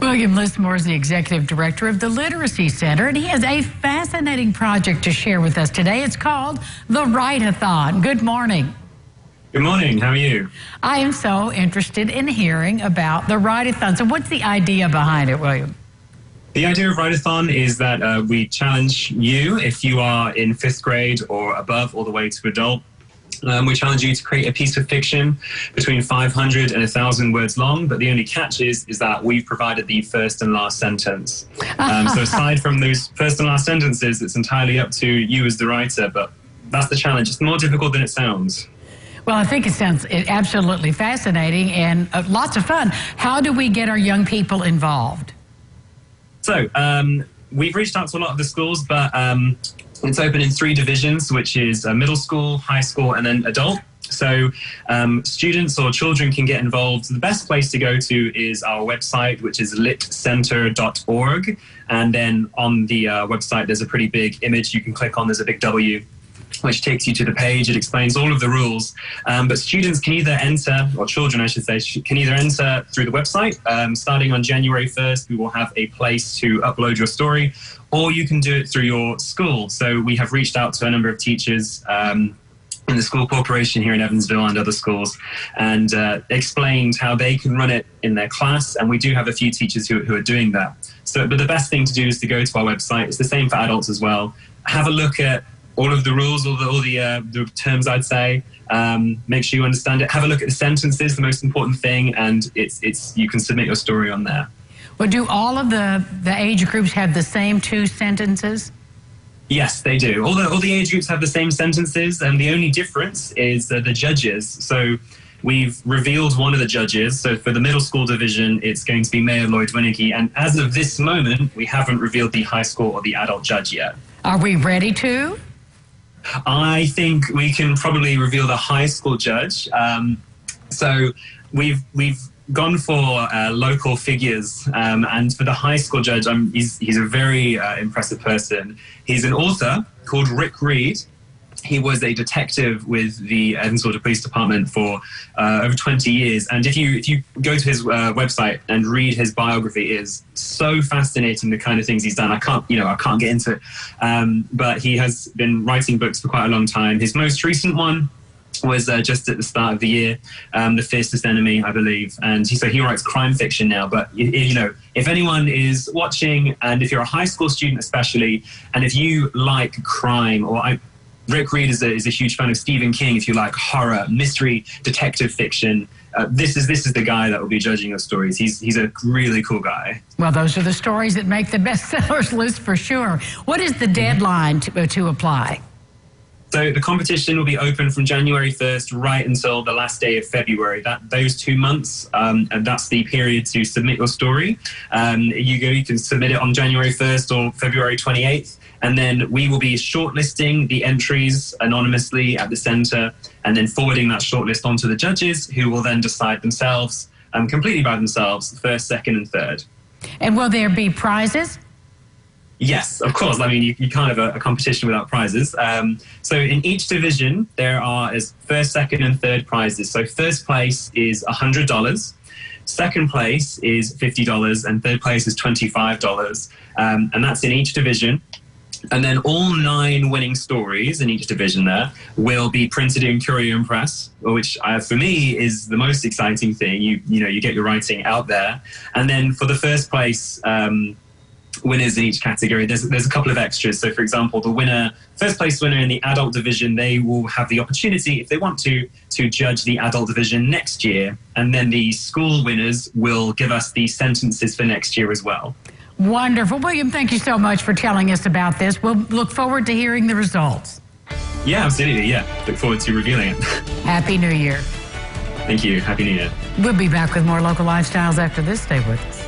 William Lismore is the executive director of the Literacy Center, and he has a fascinating project to share with us today. It's called the Write-A-Thon. Good morning. Good morning. How are you? I am so interested in hearing about the Write-A-Thon. So what's the idea behind it, William? The idea of Write-A-Thon is that we challenge you, if you are in 5th grade or above, all the way to adult. We challenge you to create a piece of fiction between 500 and 1,000 words long, but the only catch is that we've provided the first and last sentence. So aside from those first and last sentences, it's entirely up to you as the writer, but that's the challenge. It's more difficult than it sounds. Well, I think it sounds absolutely fascinating and lots of fun. How do we get our young people involved? So we've reached out to a lot of the schools, but it's open in 3 divisions, which is middle school, high school, and then adult. So students or children can get involved. The best place to go to is our website, which is litcenter.org. And then on the website, there's a pretty big image you can click on. There's a big W, which takes you to the page. It explains all of the rules. But students can either enter, or children I should say, can either enter through the website. Starting on January 1st, we will have a place to upload your story, or you can do it through your school. So we have reached out to a number of teachers in the school corporation here in Evansville and other schools, and explained how they can run it in their class. And we do have a few teachers who are doing that. So, but the best thing to do is to go to our website. It's the same for adults as well. Have a look at all of the rules, all the terms, I'd say. Make sure you understand it. Have a look at the sentences, the most important thing, and you can submit your story on there. Well, do all of the age groups have the same 2 sentences? Yes, they do. All the age groups have the same sentences, and the only difference is the judges. So we've revealed one of the judges. So for the middle school division, it's going to be Mayor Lloyd Winnecke. And as of this moment, we haven't revealed the high school or the adult judge yet. Are we ready to? I think we can probably reveal the high school judge. So we've gone for local figures, and for the high school judge, he's a very impressive person. He's an author called Rick Reed. He was a detective with the Evansville Police Department for over 20 years. And if you go to his website and read his biography, it is so fascinating, the kind of things he's done. I can't get into it. But he has been writing books for quite a long time. His most recent one was just at the start of the year, The Fiercest Enemy, I believe. And he writes crime fiction now. But, if anyone is watching, and if you're a high school student especially, and if you like crime, Rick Reed is a huge fan of Stephen King. If you like horror, mystery, detective fiction, this is the guy that will be judging your stories. He's a really cool guy. Well, those are the stories that make the bestsellers list for sure. What is the deadline to apply? So the competition will be open from January 1st right until the last day of February. Those 2 months, and that's the period to submit your story. You can submit it on January 1st or February 28th. And then we will be shortlisting the entries anonymously at the center, and then forwarding that shortlist onto the judges, who will then decide themselves, completely by themselves, 1st, 2nd, and 3rd. And will there be prizes? Yes, of course. I mean, you can't have a competition without prizes. So in each division, there are 1st, 2nd, and 3rd prizes. So 1st place is $100. 2nd place is $50, and 3rd place is $25. And that's in each division. And then all 9 winning stories in each division there will be printed in Curium Press, which for me is the most exciting thing. You get your writing out there. And then for the 1st place winners in each category, there's a couple of extras. So for example, the 1st place winner in the adult division, they will have the opportunity, if they want to judge the adult division next year. And then the school winners will give us the sentences for next year as well. Wonderful. William, thank you so much for telling us about this. We'll look forward to hearing the results. Yeah, absolutely. Yeah. Look forward to revealing it. Happy New Year. Thank you. Happy New Year. We'll be back with more local lifestyles after this. Stay with us.